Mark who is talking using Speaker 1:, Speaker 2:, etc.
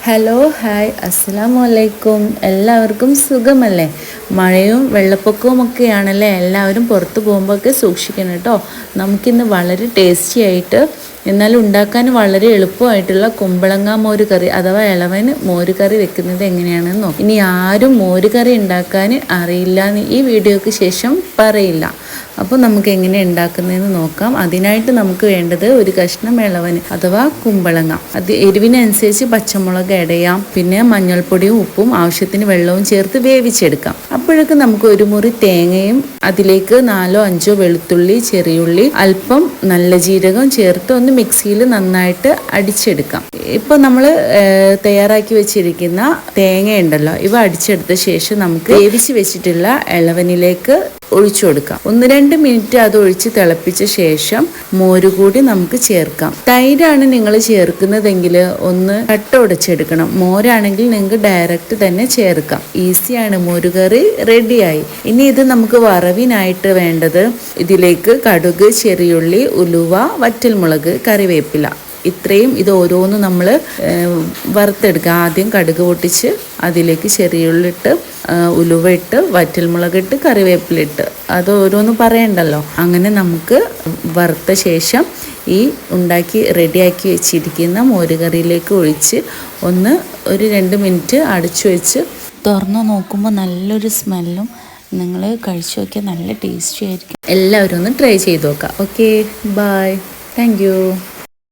Speaker 1: Hello hi അസ്സലാമു അലൈക്കും. എല്ലാവർക്കും സുഖമല്ലേ? മഴയും വെള്ളപ്പൊക്കവും ഒക്കെയാണല്ലേ. എല്ലാവരും പുറത്ത് പോകുമ്പോഴൊക്കെ സൂക്ഷിക്കണം കേട്ടോ. നമുക്കിന്ന് വളരെ ടേസ്റ്റി ആയിട്ട് എന്നാലും ഉണ്ടാക്കാൻ വളരെ എളുപ്പമായിട്ടുള്ള കുമ്പളങ്ങ മോര് കറി അഥവാ ഇളവൻ മോര് കറി വെക്കുന്നത് എങ്ങനെയാണെന്ന് നോക്കാം. ഇനി ആരും മോര് കറി ഉണ്ടാക്കാൻ അറിയില്ല എന്ന് ഈ വീഡിയോയ്ക്ക് ശേഷം പറയില്ല. അപ്പോൾ നമുക്ക് എങ്ങനെ ഉണ്ടാക്കുന്നതെന്ന് നോക്കാം. അതിനായിട്ട് നമുക്ക് വേണ്ടത് ഒരു കഷ്ണം ഇളവൻ അഥവാ കുമ്പളങ്ങ. അത് എരിവിനനുസരിച്ച് പച്ചമുളക് ഇടയാം. പിന്നെ മഞ്ഞൾപ്പൊടിയും ഉപ്പും ആവശ്യത്തിന് വെള്ളവും ചേർത്ത് വേവിച്ചെടുക്കാം. അപ്പോഴേക്ക് നമുക്ക് ഒരു മുറി തേങ്ങയും അതിലേക്ക് 4-5 വെളുത്തുള്ളി, ചെറിയുള്ളി, അല്പം നല്ല ജീരകം ചേർത്ത് ഒന്ന് മിക്സിയിൽ നന്നായിട്ട് അടിച്ചെടുക്കാം. ഇപ്പോൾ നമ്മൾ തയ്യാറാക്കി വെച്ചിരിക്കുന്ന തേങ്ങ ഉണ്ടല്ലോ, ഇവ അടിച്ചെടുത്ത ശേഷം നമുക്ക് വേവിച്ച് വെച്ചിട്ടുള്ള ഇളവനിലേക്ക് ഒഴിച്ചു കൊടുക്കാം. 1-2 മിനിറ്റ് അത് ഒഴിച്ച് തിളപ്പിച്ച ശേഷം മോര് കൂടി നമുക്ക് ചേർക്കാം. തൈരാണ് നിങ്ങൾ ചേർക്കുന്നതെങ്കിൽ ഒന്ന് കട്ട ഉടച്ചെടുക്കണം. മോരാണെങ്കിൽ നിങ്ങൾക്ക് ഡയറക്റ്റ് തന്നെ ചേർക്കാം. ഈസിയാണ്, മോരുകറി റെഡിയായി. ഇനി ഇത് നമുക്ക് വറവിനായിട്ട് വേണ്ടത് ഇതിലേക്ക് കടുക്, ചെറിയുള്ളി, ഉലുവ, വറ്റൽമുളക്, കറിവേപ്പില, ഇത്രയും ഇത് ഓരോന്നും നമ്മൾ വറുത്തെടുക്കുക. ആദ്യം കടുക് പൊട്ടിച്ച് അതിലേക്ക് ചെറിയുള്ളി ഇട്ട്, ഉലുവ ഇട്ട്, വറ്റൽമുളക് ഇട്ട്, കറിവേപ്പില ഇട്ട്, അത് ഓരോന്ന് പറയണ്ടല്ലോ. അങ്ങനെ നമുക്ക് വറുത്ത ശേഷം ഈ ഉണ്ടാക്കി റെഡിയാക്കി വെച്ചിരിക്കുന്ന മോരുകറിയിലേക്ക് ഒഴിച്ച് ഒരു 2 മിനിറ്റ് അടച്ചു വെച്ച് തുറന്ന് നോക്കുമ്പോൾ നല്ലൊരു സ്മെല്ലും, നിങ്ങൾ കഴിച്ചു നോക്കിയാൽ നല്ല ടേസ്റ്റി ആയിരിക്കും. എല്ലാവരും ഒന്ന് ട്രൈ ചെയ്ത് നോക്കാം. Okay, bye, thank U.